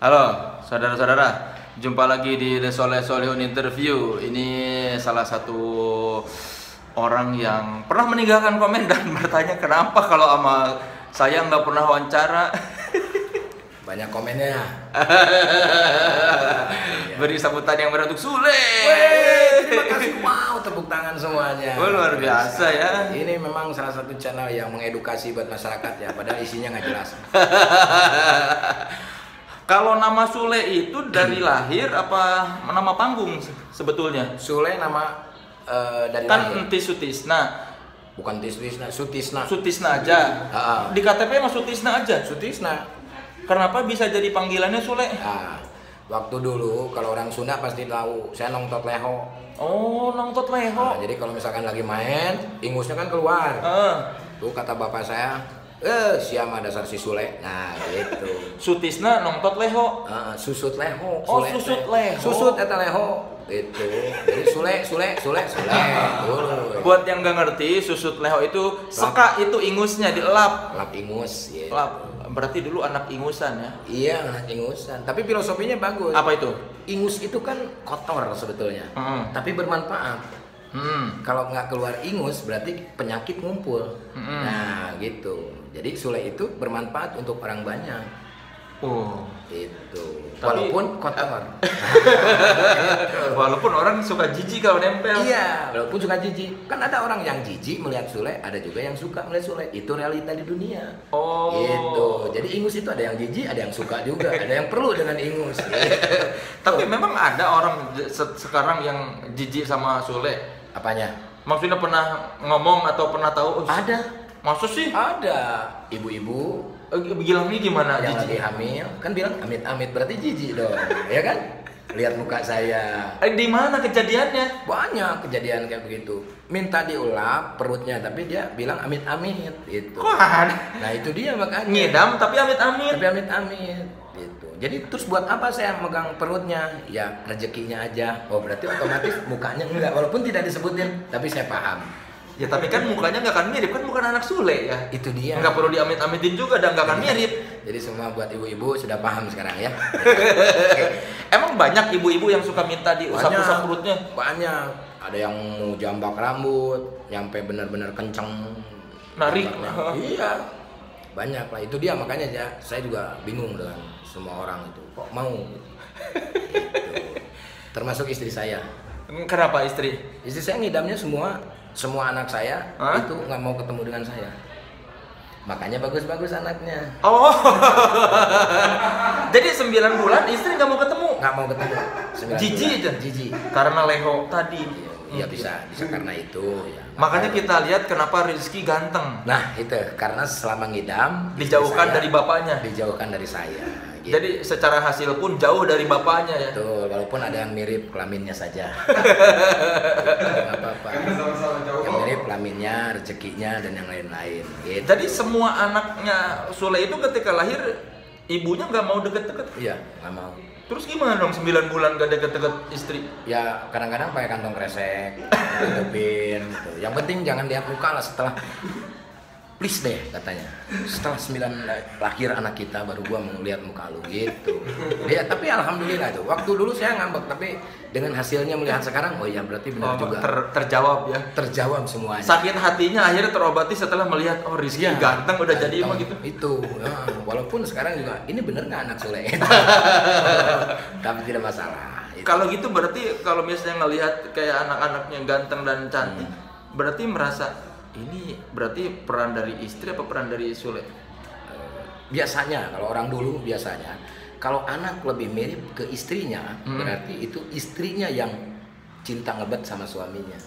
Halo, saudara-saudara. Jumpa lagi di The Soleh Solihun Interview. Ini salah satu orang yang pernah meninggalkan komen dan bertanya kenapa kalau sama saya nggak pernah wawancara. Banyak komennya. Beri sambutan yang meriah untuk Sule. Terima kasih, wow, tepuk tangan semuanya. Oh, luar biasa ya. Ini memang salah satu channel yang mengedukasi buat masyarakat ya, padahal isinya nggak jelas. Kalau nama Sule itu dari lahir apa nama panggung sebetulnya? Sule nama dari Kan lahir. Entis Sutisna. Bukan Tisna, Sutisna. Sutisna aja. Di KTP mah Sutisna aja. Sutisna. Kenapa bisa jadi panggilannya Sule? Nah, waktu dulu kalau orang Sunda pasti tahu, saya nongtot leho. Oh, nongtot leho. Nah, jadi kalau misalkan lagi main, ingusnya kan keluar. Tuh kata bapak saya, siapa dasar si Sule. Nah, gitu. Sutisna nongtot leho. Susut leho. Oh, Sule susut teh. leho. Susut eta leho. Gitu. Jadi Sule. Buat yang nggak ngerti, susut leho itu seka itu ingusnya dielap. Lap ingus, ya. Elap. Berarti dulu anak ingusan ya. Iya, anak ingusan. Tapi filosofinya bagus. Apa itu? Ingus itu kan kotor sebetulnya. Tapi bermanfaat. Kalau nggak keluar ingus berarti penyakit ngumpul. Nah, gitu. Jadi Sule itu bermanfaat untuk orang banyak. Oh, Itu. Tapi- Walaupun kotor. walaupun orang suka jijik kalau nempel. Iya, walaupun suka jijik. Kan ada orang yang jijik melihat Sule, ada juga yang suka melihat Sule. Itu realita di dunia. Oh. Gitu. Jadi ingus itu ada yang jijik, ada yang suka juga, ada yang perlu dengan ingus. Tapi memang ada orang sekarang yang jijik sama Sule. Apanya? Maksudnya pernah ngomong atau pernah tahu? Ada. Masa sih? Ada ibu-ibu Bilangnya gimana yang jijik? lagi hamil, kan bilang amit-amit berarti jijik dong, ya kan? Lihat muka saya. Di mana kejadiannya? Banyak kejadian kayak begitu. Minta diulap perutnya, tapi dia bilang amit-amit gitu. Kok ada? Nah itu dia makanya. Ngidam tapi amit-amit. Tapi amit-amit gitu. Jadi terus buat apa saya megang perutnya? Ya rezekinya aja. Oh berarti otomatis mukanya enggak, walaupun tidak disebutin, tapi saya paham. Ya tapi kan mukanya nggak akan mirip, kan bukan anak Sule ya. Itu dia. Nggak perlu diamit-amitin juga dan nggak akan mirip. Jadi semua buat ibu-ibu sudah paham sekarang ya. Emang banyak ibu-ibu yang suka minta diusap-usap perutnya? Banyak. Ada yang mau jambak rambut, nyampe benar-benar kenceng. Narik. Jambaknya. Iya. Banyak lah. Itu dia makanya ya, saya juga bingung dengan semua orang itu. Kok mau? Gitu. Termasuk istri saya. Kenapa istri? Istri saya ngidamnya semua anak saya itu nggak mau ketemu dengan saya. Makanya bagus-bagus anaknya. Oh. Jadi 9 bulan istri nggak mau ketemu? Nggak mau ketemu. Jijik aja. Jijik. Karena leho tadi. Iya bisa karena itu. Ya. Makanya kita lihat kenapa Rizky ganteng. Nah itu karena selama ngidam Dijauhkan saya dari bapaknya. dijauhkan dari saya. Gitu. Jadi secara hasil pun jauh dari bapaknya ya. Betul, walaupun ada yang mirip kelaminnya saja. Nggak apa-apa. Yang mirip kelaminnya, rezekinya dan yang lain-lain. Gitu. Jadi semua anaknya Sule itu ketika lahir ibunya nggak mau deket-deket. Iya, nggak mau. Terus gimana dong 9 bulan gak deket-deket istri? Ya kadang-kadang pakai kantong kresek, tutupin gitu. Yang penting jangan lihat muka lah setelah please deh katanya. Setelah 9 lahir anak kita baru gua mau lihat muka lu gitu. Ya tapi alhamdulillah tuh. Waktu dulu saya ngambek tapi dengan hasilnya melihat sekarang oh ya berarti benar juga. Terjawab ya. Terjawab semuanya. Sakit hatinya akhirnya terobati setelah melihat oh Rizky Iya, ganteng udah jadi emang gitu. Itu. Ya, walaupun sekarang juga ini bener nggak anak Sule? Tapi tidak masalah. Itu. Kalau gitu berarti kalau misalnya ngelihat kayak anak-anaknya ganteng dan cantik, berarti merasa ini berarti peran dari istri apa peran dari Sule? Biasanya kalau orang dulu biasanya kalau anak lebih mirip ke istrinya berarti itu istrinya yang cinta ngebet sama suaminya.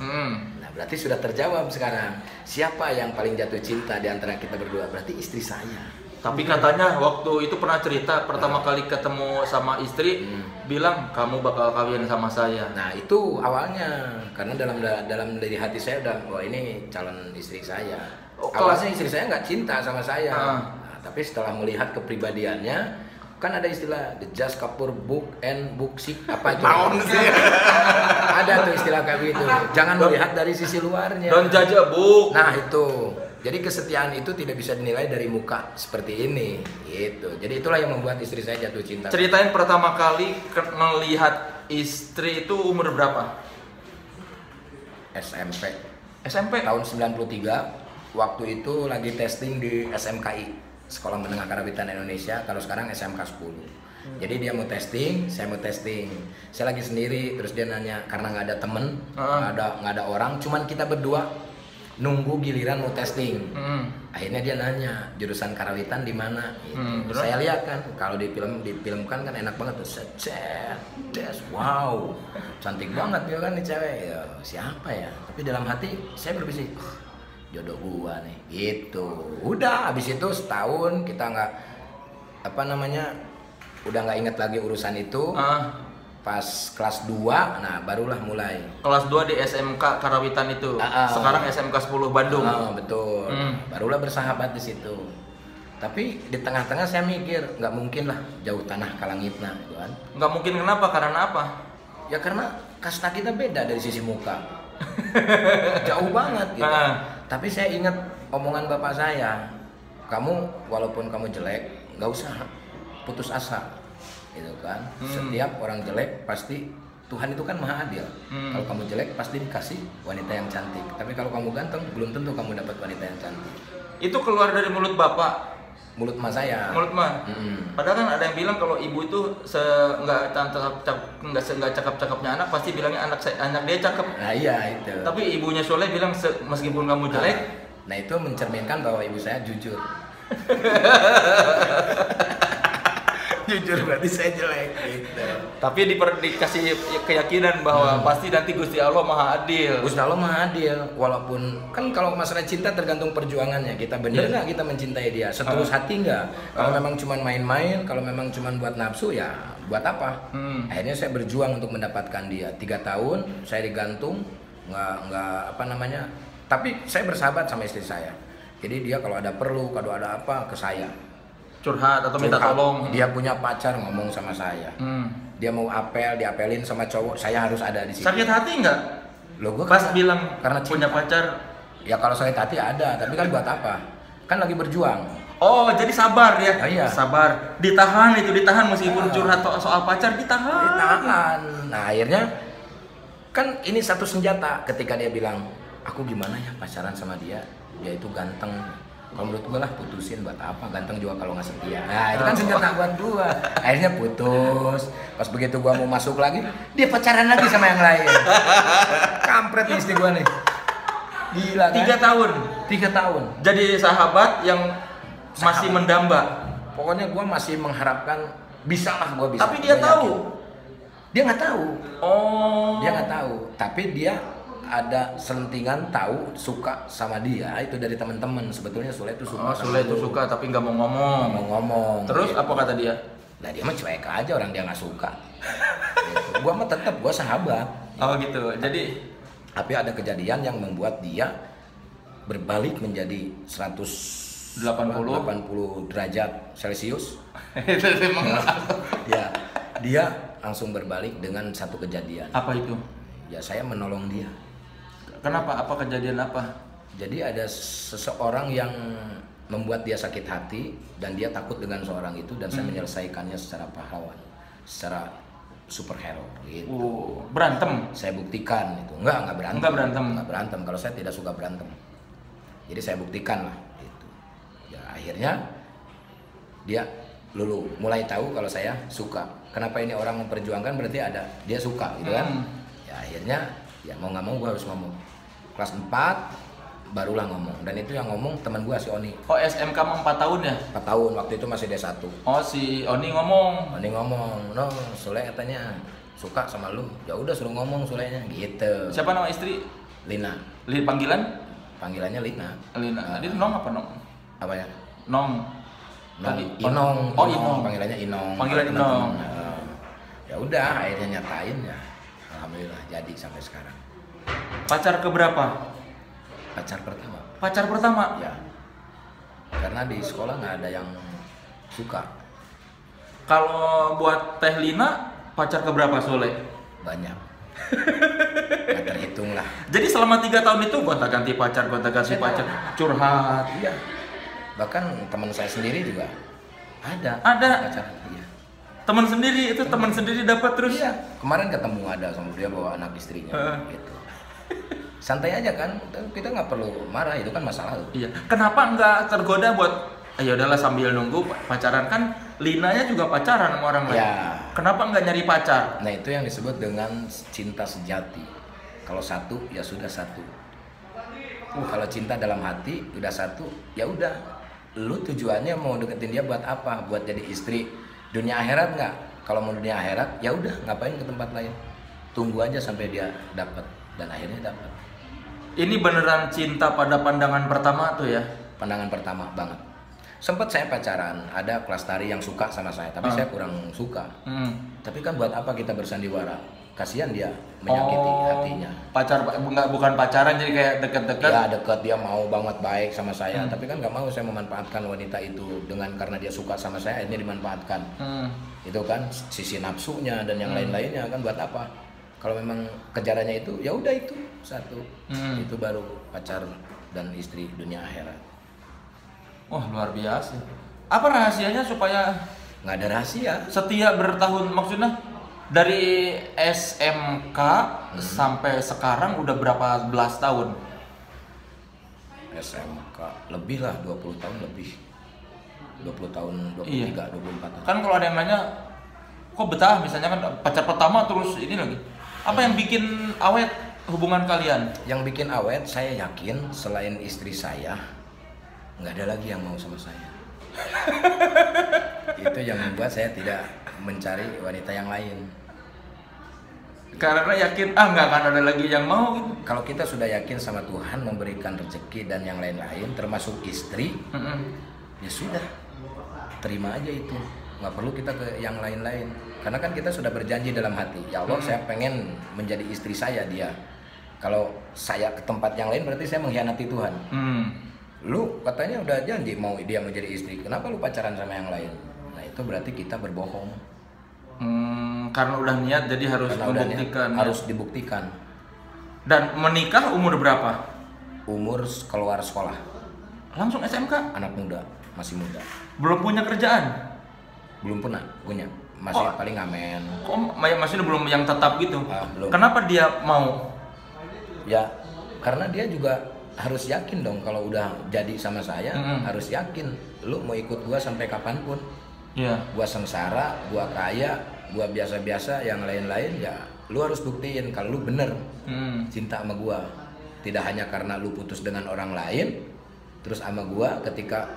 Nah berarti sudah terjawab sekarang siapa yang paling jatuh cinta di antara kita berdua berarti istri saya. Tapi katanya waktu itu pernah cerita pertama kali ketemu sama istri bilang kamu bakal kawin sama saya. Nah itu awalnya karena dalam dari hati saya udah wah ini calon istri saya. Awalnya istri saya nggak cinta sama saya. Nah, tapi setelah melihat kepribadiannya kan ada istilah the just couple book and book sick apa itu? Ada tuh istilah kayak gitu. Jangan melihat dari sisi luarnya. Don't judge a book. Nah itu Jadi kesetiaan itu tidak bisa dinilai dari muka seperti ini, gitu. Jadi itulah yang membuat istri saya jatuh cinta. Ceritain pertama kali melihat istri itu umur berapa? SMP Tahun 93, waktu itu lagi testing di SMKI, Sekolah Menengah Karawitan Indonesia, kalau sekarang SMK 10. Jadi dia mau testing, saya mau testing. Saya lagi sendiri, terus dia nanya karena nggak ada temen, nggak ada orang, cuman kita berdua nunggu giliran mau testing. Akhirnya dia nanya jurusan Karawitan di mana. Gitu. Saya lihat kan, kalau difilmkan kan enak banget tuh, wow, cantik banget dia kan nih cewek. Ya, siapa ya? Tapi dalam hati saya berpikir, jodoh gua nih. Gitu. Udah, habis itu setahun kita nggak udah nggak inget lagi urusan itu. Pas kelas 2, nah barulah mulai. Kelas 2 di SMK Karawitan itu. Sekarang SMK 10 Bandung. Betul. Barulah bersahabat di situ. Tapi di tengah-tengah saya mikir, nggak mungkin lah jauh tanah kalangitna, gitu kan. Nggak mungkin, kenapa? Karena apa? Ya karena kasta kita beda dari sisi muka. Jauh banget gitu. Tapi saya ingat omongan bapak saya, kamu walaupun kamu jelek, nggak usah putus asa. Gitu kan. Setiap orang jelek pasti Tuhan itu kan maha adil. Kalau kamu jelek pasti dikasih wanita yang cantik. Tapi kalau kamu ganteng belum tentu kamu dapat wanita yang cantik. Itu keluar dari mulut bapak? Mulut emak saya. Mulut emak. Padahal kan ada yang bilang kalau ibu itu nggak cakep-cakepnya anak pasti bilangnya anak dia cakep. Nah iya itu. Tapi ibunya Soleh bilang meskipun kamu jelek. Nah itu mencerminkan bahwa ibu saya jujur. Jujur berarti saya jelek gitu. Tapi dikasih keyakinan bahwa pasti nanti Gusti Allah Maha Adil. Gusti Allah Maha Adil. Walaupun kan kalau masalah cinta tergantung perjuangannya. Kita benar nggak kita mencintai dia? Setulus hati nggak? Kalau memang cuma main-main, kalau memang cuma buat nafsu ya buat apa? Akhirnya saya berjuang untuk mendapatkan dia. 3 tahun saya digantung, nggak Tapi saya bersahabat sama istri saya. Jadi dia kalau ada perlu, kalau ada apa ke saya. Curhat atau minta tolong. Dia punya pacar ngomong sama saya. Dia mau diapelin sama cowok, saya harus ada di sini. Sakit hati nggak? Loh, gua pas bilang karena punya pacar. Ya kalau sakit hati ada, tapi kan buat apa? Kan lagi berjuang. Oh, jadi sabar ya? Oh, iya. Sabar. Ditahan meskipun curhat soal pacar ditahan. Nah akhirnya kan ini satu senjata ketika dia bilang, aku gimana ya pacaran sama dia itu ganteng. Kalau menurut gue lah putusin buat apa, ganteng juga kalau nggak setia. Nah itu kan senjata buat gue. Akhirnya putus. Pas begitu gue mau masuk lagi, dia pacaran lagi sama yang lain. Kampret nih istri gue nih. Gila kan? 3 tahun. 3 tahun. Jadi sahabat yang masih mendamba. Pokoknya gue masih mengharapkan bisa lah gue bisa. Tapi dia tahu. Dia nggak tahu. Oh. Dia nggak tahu. Tapi dia ada selentingan tahu suka sama dia itu dari teman-teman. Sebetulnya Sule itu suka. Sule itu suka tapi nggak mau ngomong. Nggak mau ngomong. Terus apa kata dia? Nah dia mah cuek aja, orang dia nggak suka. Gitu. Gua mah tetap gua sahabat. Oh gitu. Jadi tapi ada kejadian yang membuat dia berbalik menjadi 180 derajat Celcius. Itu memang. Ya, dia langsung berbalik dengan satu kejadian. Apa itu? Ya saya menolong dia. Kenapa? Apa kejadian apa? Jadi ada seseorang yang membuat dia sakit hati dan dia takut dengan seorang itu dan saya menyelesaikannya secara pahlawan, secara superhero gitu. Berantem? Saya buktikan itu. Enggak berantem. Enggak berantem. Kalau saya tidak suka berantem. Jadi saya buktikan lah gitu. Ya akhirnya dia mulai tahu kalau saya suka. Kenapa ini orang memperjuangkan berarti ada dia suka gitu kan. Ya akhirnya ya mau nggak mau gue harus ngomong. Kelas 4 barulah ngomong, dan itu yang ngomong teman gue si Oni. Oh SMK 4 tahun ya? 4 tahun, waktu itu masih D1. Oh si Oni ngomong. No Sule katanya suka sama lu, ya udah suruh ngomong Sulenya gitu. Siapa nama istri? Lina. Panggilannya Lina. Dia Nong apa Nong? Apa ya? Nong. Inong. Inong. Panggilannya Inong. Panggilan Inong. Ya udah akhirnya nyatain ya. Alhamdulillah jadi sampai sekarang. Pacar keberapa? Pacar pertama? Ya. Karena di sekolah nggak ada yang suka. Kalau buat Teh Lina, pacar keberapa Soleh? Banyak. nggak terhitung lah. Jadi selama 3 tahun itu gonta-ganti pacar, curhat. Iya. Bahkan teman saya sendiri juga ada pacaran. Iya. Teman sendiri itu teman sendiri dapat terus. Iya. Kemarin ketemu ada sama dia bawa anak istrinya gitu. Santai aja kan, kita nggak perlu marah, itu kan masa lalu. Iya. Kenapa nggak tergoda buat ya udahlah sambil nunggu pacaran, kan Linanya juga pacaran sama orang lain. Ya. Kenapa nggak nyari pacar? Nah itu yang disebut dengan cinta sejati. Kalau satu ya sudah satu. Kalau cinta dalam hati udah satu, ya udah. Lu tujuannya mau deketin dia buat apa? Buat jadi istri dunia akhirat nggak? Kalau mau dunia akhirat, ya udah ngapain ke tempat lain? Tunggu aja sampai dia dapat dan akhirnya dapat. Ini beneran cinta pada pandangan pertama tuh ya? Pandangan pertama banget. Sempat saya pacaran, ada kelas tari yang suka sama saya, tapi saya kurang suka. Tapi kan buat apa kita bersandiwara? Kasihan dia menyakiti hatinya. Bukan pacaran, jadi kayak deket-deket. Ya deket, dia mau banget baik sama saya, tapi kan nggak mau saya memanfaatkan wanita itu dengan karena dia suka sama saya, akhirnya dimanfaatkan. Itu kan sisi nafsunya dan yang lain-lainnya kan buat apa? Kalau memang kejarannya itu, ya udah itu satu. Itu baru pacar dan istri dunia akhirat. Wah luar biasa. Apa rahasianya supaya Nggak ada rahasia. setia bertahun, maksudnya dari SMK sampai sekarang udah berapa belas tahun? SMK lebih lah, 20 tahun lebih. 20 tahun, 23, Iya. 24 tahun. Kan kalau ada yang nanya, kok betah misalnya kan pacar pertama terus ini lagi. Apa yang bikin awet hubungan kalian? Yang bikin awet, saya yakin selain istri saya, nggak ada lagi yang mau sama saya. Itu yang membuat saya tidak mencari wanita yang lain. Karena yakin nggak akan ada lagi yang mau gitu. Kalau kita sudah yakin sama Tuhan memberikan rezeki dan yang lain-lain, termasuk istri, ya sudah, terima aja itu. Nggak perlu kita ke yang lain-lain. Karena kan kita sudah berjanji dalam hati, ya Allah saya pengen menjadi istri saya dia. Kalau saya ke tempat yang lain berarti saya mengkhianati Tuhan. Lu katanya udah janji mau dia menjadi istri, kenapa lu pacaran sama yang lain? Nah itu berarti kita berbohong. Karena udah niat jadi harus membuktikan. Harus dibuktikan. Dan menikah umur berapa? Umur keluar sekolah. Langsung SMK? Anak muda, masih muda. Belum punya kerjaan? Belum pernah punya, masih paling ngamen. Kok maksudnya belum yang tetap gitu? Belum. Kenapa dia mau? Ya karena dia juga harus yakin dong kalau udah jadi sama saya, harus yakin lu mau ikut gua sampai kapanpun. Iya. Gua sengsara, gua kaya, gua biasa-biasa, yang lain-lain ya lu harus buktiin kalau lu bener cinta sama gua. Tidak hanya karena lu putus dengan orang lain terus sama gua, ketika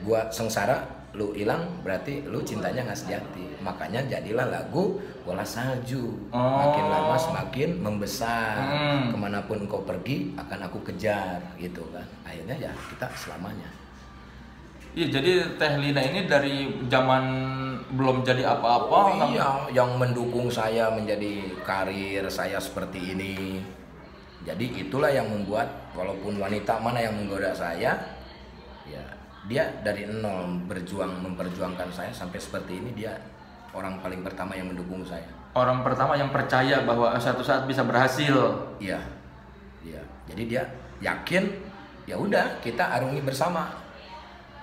gua sengsara lu hilang, berarti lu cintanya nggak sejati. Makanya jadilah lagu Bola Salju. Makin lama semakin membesar. Kemanapun engkau pergi akan aku kejar, gitu kan. Akhirnya ya kita selamanya. Iya, jadi Teh Lina ini dari zaman belum jadi apa-apa. Iya, yang mendukung saya menjadi karir saya seperti ini. Jadi itulah yang membuat walaupun wanita mana yang menggoda saya, ya dia dari nol memperjuangkan saya sampai seperti ini. Dia orang paling pertama yang mendukung saya. Orang pertama yang percaya bahwa suatu saat bisa berhasil. Iya, iya. Jadi dia yakin, ya udah kita arungi bersama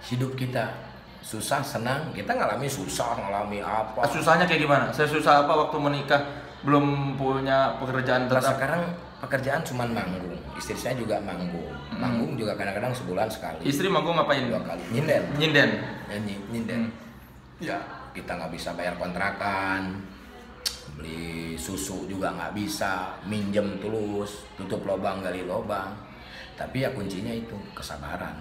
hidup kita. Susah, senang, kita ngalami susah, ngalami apa. Susahnya kayak gimana? Saya susah apa waktu menikah belum punya pekerjaan Nah, tetap? sekarang pekerjaan cuma manggung. Istri saya juga manggung. Manggung juga kadang-kadang sebulan sekali. Istri manggung ngapain? 2 kali. Nyinden. Nyinden. Ya. Kita nggak bisa bayar kontrakan, beli susu juga nggak bisa, minjem tulus, tutup lubang gali lubang. Tapi ya kuncinya itu kesabaran.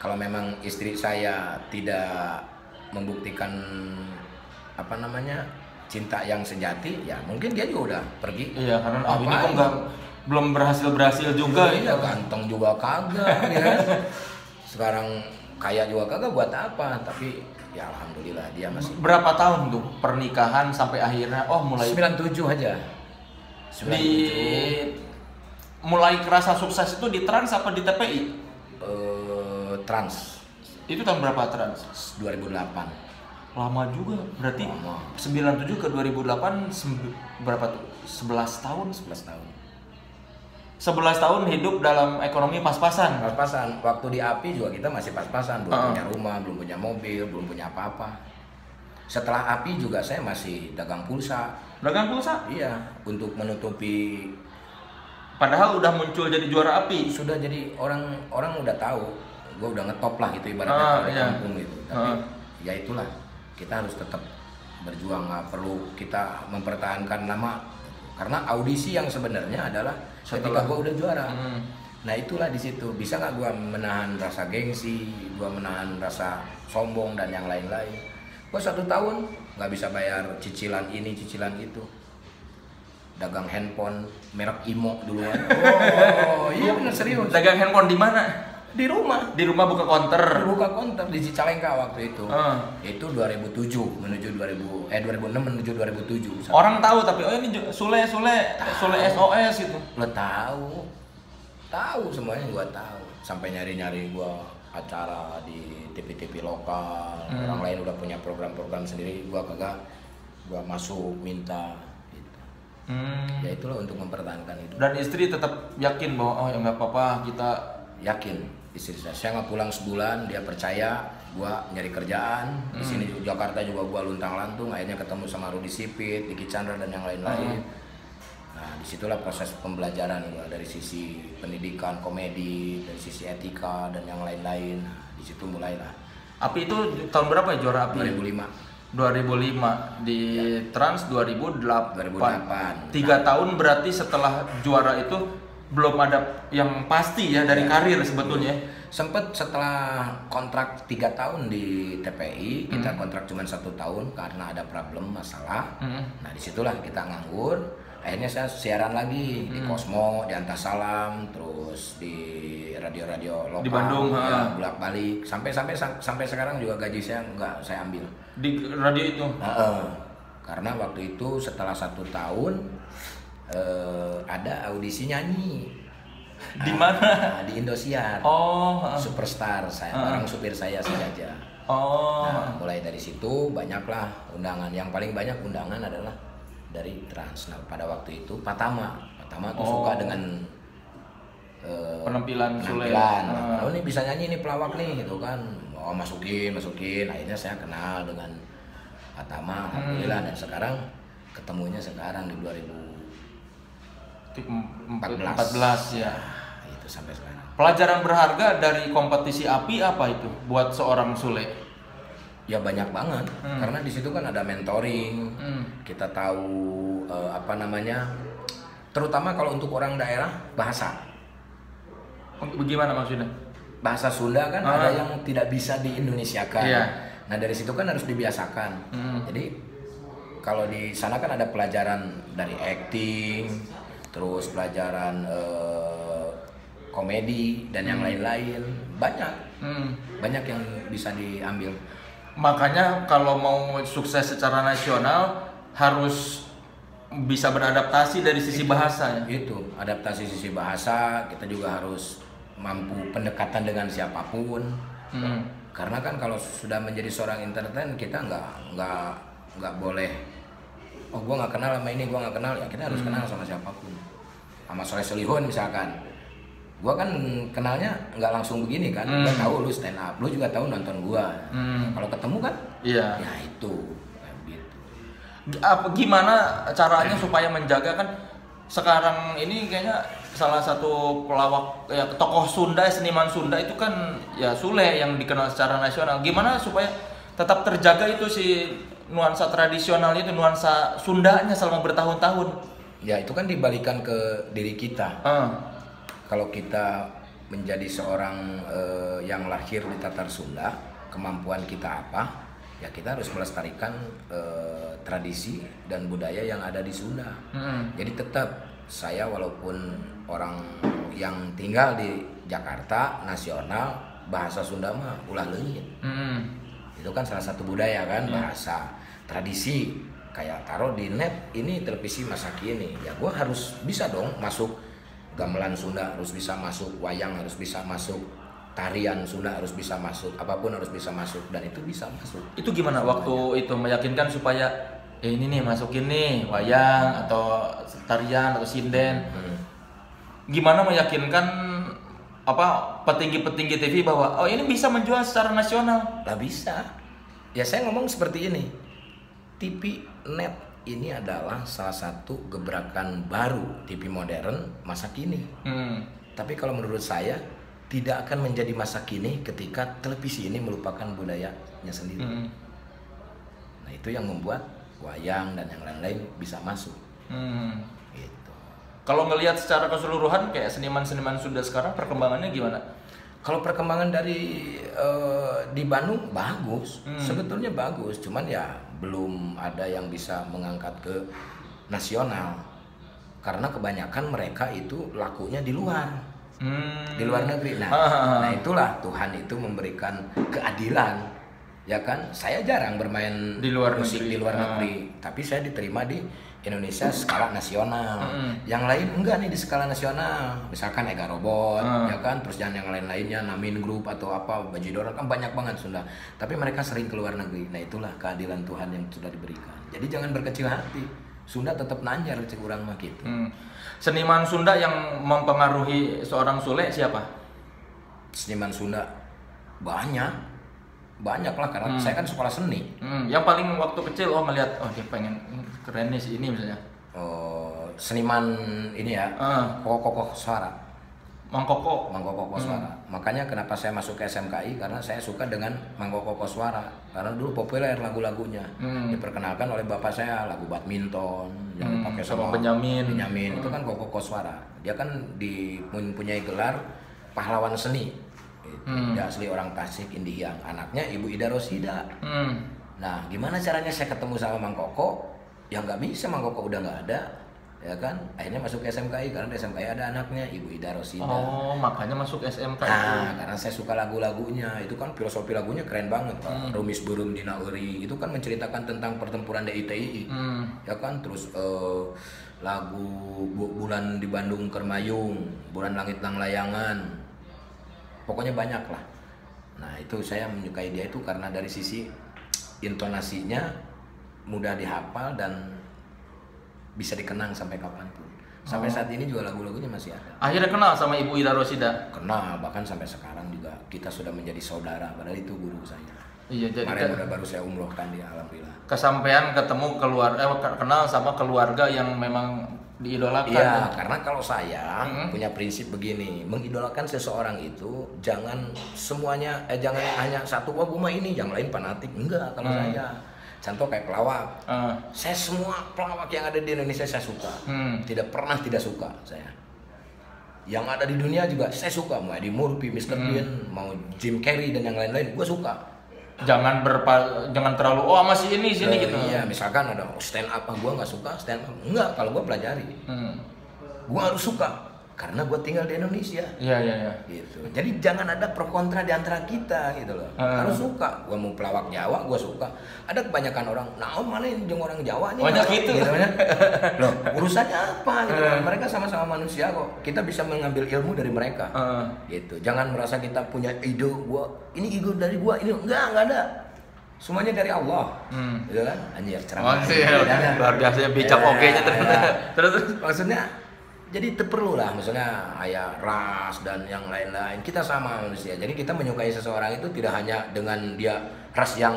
Kalau memang istri saya tidak membuktikan cinta yang sejati, ya mungkin dia juga udah pergi. Iya, karena ini kok nggak belum berhasil juga. Iya, ganteng juga kagak, ya. Sekarang kaya juga kagak, buat apa? Tapi ya alhamdulillah dia masih. Berapa tahun tuh pernikahan sampai akhirnya mulai 97 aja. 97. Mulai kerasa sukses itu di Trans apa di TPI? Trans. Itu tahun berapa Trans? 2008. Lama juga. Berarti Lama. 97 ke 2008 berapa tuh? 11 tahun. 11 tahun. 11 tahun hidup dalam ekonomi pas-pasan. Pas-pasan. Waktu di API juga kita masih pas-pasan, belum punya rumah, belum punya mobil, belum punya apa-apa. Setelah API juga saya masih dagang pulsa. Dagang pulsa? Iya, untuk menutupi. Padahal udah muncul jadi juara API. Sudah jadi orang udah tahu. Gue udah ngetop lah gitu ibaratnya kalau di iya. kampung gitu. Tapi ya itulah, kita harus tetap berjuang, nggak perlu kita mempertahankan nama. Karena audisi yang sebenarnya adalah ketika gue udah juara. Nah itulah di situ, bisa nggak gue menahan rasa gengsi, gue menahan rasa sombong dan yang lain-lain. Gue 1 tahun nggak bisa bayar cicilan ini, cicilan itu. Dagang handphone merek Imo duluan. Oh iya bener serius. Dagang handphone di mana? Di rumah. Di rumah buka konter. Buka konter di Cicalengka waktu itu. Itu 2007 menuju 2006 menuju 2007. Orang tahu tapi oh ini Sule SOS gitu. Lo tahu. Tahu semuanya gua tahu. Sampai nyari-nyari gua acara di TV-TV lokal. Orang lain udah punya program-program sendiri, gua kagak. Gua masuk minta gitu. Ya itulah untuk mempertahankan itu. Dan istri tetap yakin bahwa oh ya nggak apa-apa, kita yakin. Istri saya nggak pulang sebulan, dia percaya gua nyari kerjaan di sini Jakarta juga gua luntang-lantung, akhirnya ketemu sama Rudi Sipit, Diki Chandra dan yang lain-lain. Nah disitulah proses pembelajaran gua dari sisi pendidikan, komedi, dari sisi etika dan yang lain-lain. Nah, di situ mulailah. API itu tahun berapa ya juara API? 2005 di Trans 2008. 2008. 3 tahun berarti setelah juara itu belum ada yang pasti ya dari karir sebetulnya. Sempet setelah kontrak 3 tahun di TPI, kita kontrak cuma 1 tahun karena ada problem masalah. Nah disitulah kita nganggur. Akhirnya saya siaran lagi di Cosmo, di Antasalam, terus di radio-radio lokal di Bandung, ya, bolak-balik. Sampai sekarang juga gaji saya nggak saya ambil di radio itu. Karena waktu itu setelah 1 tahun ada audisi nyanyi di mana? Di Indosiar. Superstar saya bareng supir saya sengaja. Nah, mulai dari situ banyaklah undangan. Yang paling banyak undangan adalah dari Trans. Nah, pada waktu itu Patama tuh suka dengan penampilan Sule. Oh ini bisa nyanyi nih pelawak nih gitu kan. Oh masukin. Akhirnya saya kenal dengan Patama. Alhamdulillah dan sekarang ketemunya sekarang di 2014 ya. Itu sampai sekarang. Pelajaran berharga dari kompetisi API apa itu buat seorang Sule? Ya banyak banget. Karena di situ kan ada mentoring. Kita tahu terutama kalau untuk orang daerah bahasa. Bagaimana maksudnya? Bahasa Sunda kan ada yang tidak bisa di-Indonesiakan. Iya. Nah dari situ kan harus dibiasakan. Jadi kalau di sana kan ada pelajaran dari acting, terus pelajaran komedi dan yang lain-lain. Banyak yang bisa diambil. Makanya kalau mau sukses secara nasional harus bisa beradaptasi dari sisi bahasa ya. Itu adaptasi sisi bahasa, kita juga harus mampu pendekatan dengan siapapun. Karena kan kalau sudah menjadi seorang entertain kita nggak boleh gue nggak kenal sama ini, gue nggak kenal, ya kita harus kenal sama siapapun. Sama Soleh Solihun misalkan, gue kan kenalnya nggak langsung begini kan. Gue tahu lu stand up, lu juga tahu nonton gue. Kalau ketemu kan ya itu gitu. Gimana caranya supaya menjaga kan sekarang ini kayaknya salah satu pelawak ya tokoh Sunda, seniman Sunda itu kan ya Sule yang dikenal secara nasional. Gimana supaya tetap terjaga itu si nuansa tradisional itu, nuansa Sundanya selama bertahun-tahun? Ya itu kan dibalikan ke diri kita. Kalau kita menjadi seorang yang lahir di Tatar Sunda, kemampuan kita apa? Ya kita harus melestarikan tradisi dan budaya yang ada di Sunda. Jadi tetap saya walaupun orang yang tinggal di Jakarta nasional, bahasa Sunda mah ulah leungit. Itu kan salah satu budaya kan, bahasa tradisi. Kayak taruh di net ini televisi masa kini, ya gue harus bisa dong masuk gamelan Sunda, harus bisa masuk wayang, harus bisa masuk tarian Sunda harus bisa masuk, apapun harus bisa masuk, dan itu bisa masuk. Itu gimana waktu itu meyakinkan supaya ini nih masukin nih wayang atau tarian atau sinden? Gimana meyakinkan petinggi-petinggi TV bahwa ini bisa menjual secara nasional? Lah bisa. Ya saya ngomong seperti ini. TV net ini adalah salah satu gebrakan baru TV modern masa kini. Tapi kalau menurut saya tidak akan menjadi masa kini ketika televisi ini melupakan budayanya sendiri. Nah itu yang membuat wayang dan yang lain-lain bisa masuk. Gitu. Kalau ngelihat secara keseluruhan kayak seniman-seniman Sunda sekarang perkembangannya gimana? Kalau perkembangan dari di Bandung bagus, sebetulnya bagus, cuman ya belum ada yang bisa mengangkat ke nasional karena kebanyakan mereka itu lakunya di luar, di luar negeri. Nah itulah Tuhan itu memberikan keadilan, ya kan? Saya jarang bermain Di luar musik negeri. di luar negeri, tapi saya diterima di Indonesia skala nasional. Yang lain enggak nih di skala nasional. Misalkan Ega Robot, ya kan, terus yang lain-lainnya Namin Group atau apa, Bajidor kan banyak banget Sunda. Tapi mereka sering ke luar negeri. Nah, itulah keadilan Tuhan yang sudah diberikan. Jadi jangan berkecil hati. Sunda tetap nanjar cek urang mah gitu. Seniman Sunda yang mempengaruhi seorang Sule siapa? Seniman Sunda banyak lah karena saya kan sekolah seni. Yang paling waktu kecil ngelihat dia pengen keren nih si ini misalnya. Seniman ini ya, kokoh suara. Mang Koko. Koswara. Makanya kenapa saya masuk ke SMKI karena saya suka dengan Mang Koko Koswara. Karena dulu populer lagu-lagunya. Diperkenalkan oleh bapak saya lagu badminton yang dipakai sama Benyamin. Itu kan Koko Koswara. Dia kan mempunyai gelar pahlawan seni. Dia asli orang Tasik, Indiang. Anaknya Ibu Ida Rosida. Nah, gimana caranya saya ketemu sama Mang Koko? Ya nggak bisa, Mang Koko udah nggak ada, ya kan? Akhirnya masuk ke SMKI karena di SMKI ada anaknya Ibu Ida Rosida. Makanya masuk SMK. Nah, karena saya suka lagu-lagunya. Itu kan filosofi lagunya keren banget, Pak. Rumis Burum Dina Uri. Itu kan menceritakan tentang pertempuran DITI. Ya kan? Terus lagu Bulan di Bandung Kermayung, Bulan Langit Lang Layangan. Pokoknya banyak lah. Nah itu saya menyukai dia itu karena dari sisi intonasinya mudah dihafal dan bisa dikenang sampai kapanpun. Sampai saat ini juga lagu-lagunya masih ada. Akhirnya kenal sama Ibu Ida Rosida? Kenal, bahkan sampai sekarang juga kita sudah menjadi saudara. Padahal itu guru saya. Iya, jadi kemarin baru saya umrohkan dia, alhamdulillah. Kesampean ketemu kenal sama keluarga yang memang diidolakan. Iya, karena kalau saya punya prinsip begini, mengidolakan seseorang itu jangan semuanya, jangan hanya satu, gue mah ini, yang lain fanatik. Enggak, kalau saya. Contoh kayak pelawak. Saya semua pelawak yang ada di Indonesia saya suka. Tidak pernah tidak suka saya. Yang ada di dunia juga saya suka, mau Eddie Murphy, Mr. Bean, mau Jim Carrey dan yang lain-lain, gue suka. Jangan terlalu masih ini sini gitu. Iya, misalkan ada stand up, gue nggak suka stand up. Enggak, kalau gue pelajari, gue harus suka karena gue tinggal di Indonesia. Iya. Gitu. Jadi jangan ada pro kontra di antara kita gitu loh. Harus suka. Gue mau pelawak Jawa, gue suka. Ada kebanyakan orang, mana yang orang Jawa nih? Banyak gitu. Loh, urusannya apa? Gitu. Mereka sama-sama manusia kok. Kita bisa mengambil ilmu dari mereka. Gitu. Jangan merasa kita punya ide. Ini ide dari gue. Ini enggak ada. Semuanya dari Allah. Gitu kan? Anjir, ceramah. Luar biasa bijak oke-nya terus. Maksudnya jadi perlu lah, misalnya ayah ras dan yang lain-lain, kita sama manusia. Jadi kita menyukai seseorang itu tidak hanya dengan dia ras yang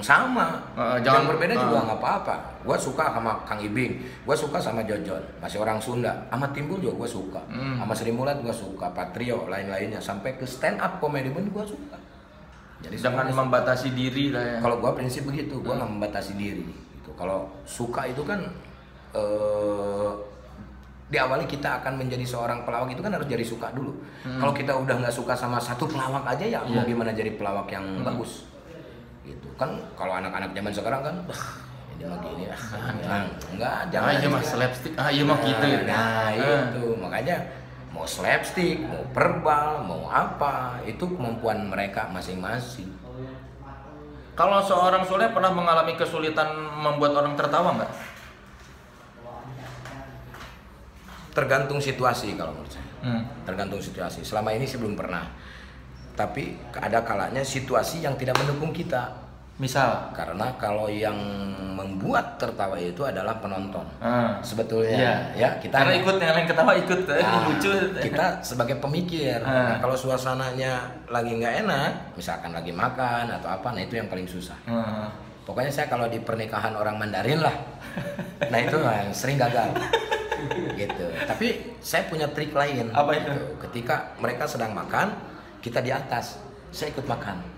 sama, jangan berbeda juga nggak apa-apa. Gue suka sama Kang Ibing, gue suka sama Jojon, masih orang Sunda. Sama Timbul juga gue suka, sama Sri Mulat gue suka, Patrio lain-lainnya, sampai ke stand up comedy pun gue suka. Jadi jangan membatasi diri lah ya. Kalau gue prinsip begitu, gue nggak membatasi diri. Gitu. Kalau suka itu kan diawali kita akan menjadi seorang pelawak itu kan harus jadi suka dulu. Kalau kita udah nggak suka sama satu pelawak aja ya mau gimana jadi pelawak yang bagus gitu kan. Kalau anak-anak zaman sekarang kan ini mah gini enggak, jangan mah slapstick mah gitu. Nah itu makanya mau slapstick, mau verbal, mau apa, itu kemampuan mereka masing-masing. Kalau seorang Sule pernah mengalami kesulitan membuat orang tertawa nggak? Tergantung situasi kalau menurut saya. Tergantung situasi. Selama ini sih belum pernah. tapi ada kalanya situasi yang tidak mendukung kita. Misal, Karena kalau yang membuat tertawa itu adalah penonton. Sebetulnya iya. ya kita Karena ikut yang lain ketawa ikut, Nah, lucu. kita sebagai pemikir. Nah, kalau suasananya lagi nggak enak, misalkan lagi makan atau apa, nah itu yang paling susah. Pokoknya saya kalau di pernikahan orang Mandarin lah, nah itu yang sering gagal. Gitu. Tapi saya punya trik lain. Apa itu? Gitu. Ketika mereka sedang makan, kita di atas, saya ikut makan.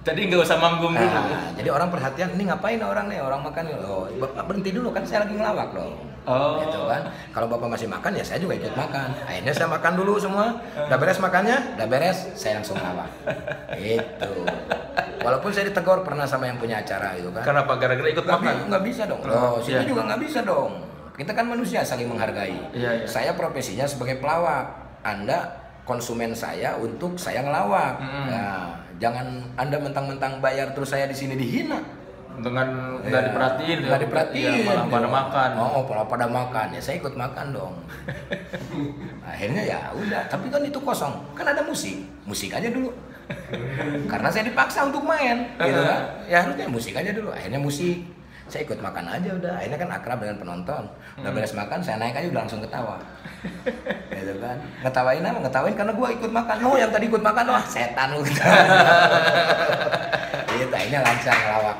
Jadi nggak usah manggung dulu. Nah, jadi orang perhatian, ini ngapain orang nih, orang makan. Oh, bapak berhenti dulu kan, saya lagi ngelawak loh. Oh. Gitu kan. Kalau bapak masih makan ya saya juga ikut makan. Akhirnya saya makan dulu semua. Udah beres makannya, udah beres, saya langsung ngelawak. Gitu. Walaupun saya ditegur pernah sama yang punya acara gitu kan. Kenapa? Gara-gara ikut makan? Nggak bisa dong. Loh, situ Iya. juga nggak bisa dong. Kita kan manusia saling menghargai. Iya, iya. Saya profesinya sebagai pelawak. Anda konsumen saya untuk saya ngelawak. Nah, jangan Anda mentang-mentang bayar terus saya di sini dihina. Dengan nggak diperhatiin, Nggak diperhatiin. ya, malah pada gitu. makan. Oh, malah pada makan. Ya saya ikut makan dong. Akhirnya ya udah. Tapi kan itu kosong. Kan ada musik. Musik aja dulu. Karena saya dipaksa untuk main, gitu kan. Ya harusnya musik aja dulu. Akhirnya musik. Saya ikut makan aja udah. Akhirnya kan akrab dengan penonton. Udah beres makan, saya naik aja udah langsung ketawa. Gitu kan. Ngetawain apa? Ngetawain karena gua ikut makan. Oh, yang tadi ikut makan, wah setan lu. Gitu, akhirnya lancar ngelawak.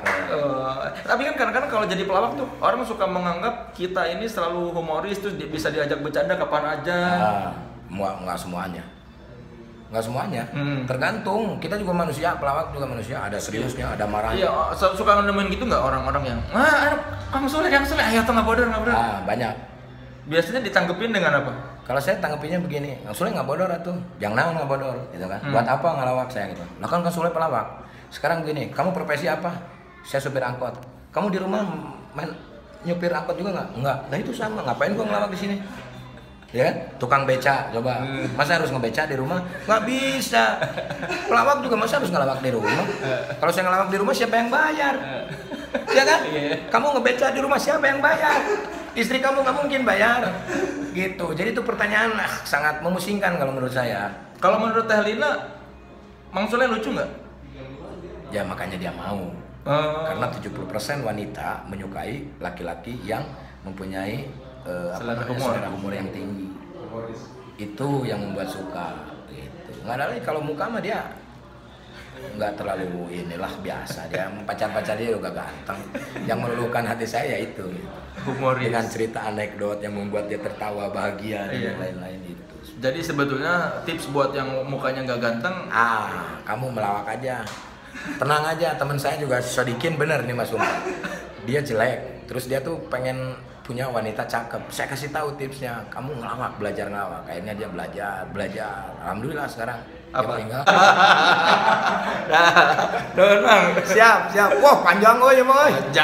Tapi kan kadang-kadang kalau jadi pelawak tuh orang suka menganggap kita ini selalu humoris, terus bisa diajak bercanda kapan aja. Nggak semuanya. Nggak semuanya. Tergantung. Kita juga manusia, pelawak juga manusia. Ada seriusnya, ada marahnya. Iya, suka nemuin gitu nggak orang-orang yang Kang Soleh, ayo tuh nggak bodor. Banyak. Biasanya ditanggepin dengan apa? Kalau saya tanggapinnya begini, Kang Sule nggak bodor atuh, jangan naon nggak bodor, gitu kan? Buat apa ngelawak saya gitu? Lah kan Kang Sule pelawak. Sekarang begini, kamu profesi apa? Saya supir angkot. Kamu di rumah main nyupir angkot juga nggak? Nggak. Nah itu sama, ngapain gua ngelawak di sini? Ya kan? Tukang beca, coba. Masa harus ngebeca di rumah? Nggak bisa. Pelawak juga masa harus ngelawak di rumah? Kalau saya ngelawak di rumah siapa yang bayar? Ya kan? Kamu ngebeca di rumah siapa yang bayar? Istri kamu nggak mungkin bayar. Gitu. Jadi itu pertanyaan sangat memusingkan kalau menurut saya. Kalau menurut Teh Lina, Mang Soleh lucu nggak? Ya makanya dia mau. Karena 70% wanita menyukai laki-laki yang mempunyai selera humor yang tinggi. Itu yang membuat suka gitu. Nggak ada lagi kalau muka mah dia nggak terlalu inilah, biasa. Dia pacar dia juga ganteng. Yang meluluhkan hati saya ya itu gitu. Humoris. Dengan cerita anekdot yang membuat dia tertawa bahagia dan lain-lain itu. Jadi sebetulnya tips buat yang mukanya nggak ganteng, Kamu melawak aja. Tenang aja, teman saya juga Sodikin bener nih Mas Umar. Dia jelek, terus dia tuh pengen punya wanita cakep. Saya kasih tahu tipsnya, kamu ngelawak, belajar ngelawak. Akhirnya dia belajar. Alhamdulillah sekarang apa? Siap. Wah, panjang ya, Boy.